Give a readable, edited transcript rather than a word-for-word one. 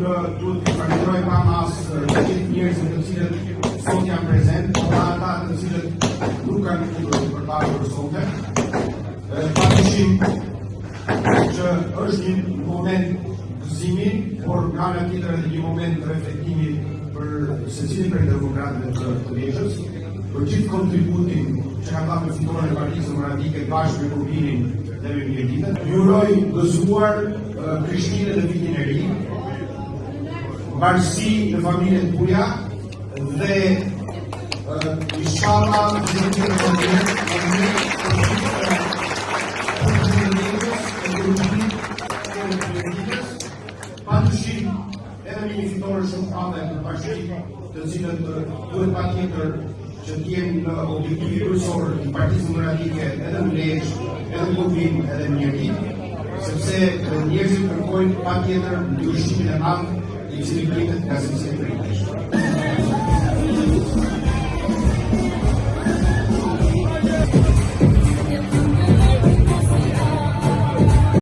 duhet të falenderoj pa mas të gjithë njerëzit të cilët sot janë prezent, por ata të cilët nuk kanë ardhur për pasur sonte. Padyshim që është një moment gëzimi, por nga ana tjetër edhe një moment reflektimi për secilin prej demokratëve të Lezhës, për gjithë kontributin që ka dhënë fitoren e Partisë Demokratike bashkë me Kurbinin dhe me Mjeditën. Ju uroj gëzuar Krishtinën në vitin e ri, mbarësi në familjen tuaja dhe inshallah padyshim edhe me një fitore shumë të madhe në bashki, të cilët duhet patjetër që t'jenë në objektivi kryesor i Partisë Demokratike edhe në Lezhë, edhe në Kurbin, edhe në Mjedit, sepse njerëzit kërkojnë patjetër ndryshimin e madh i cili pritet nga secili prej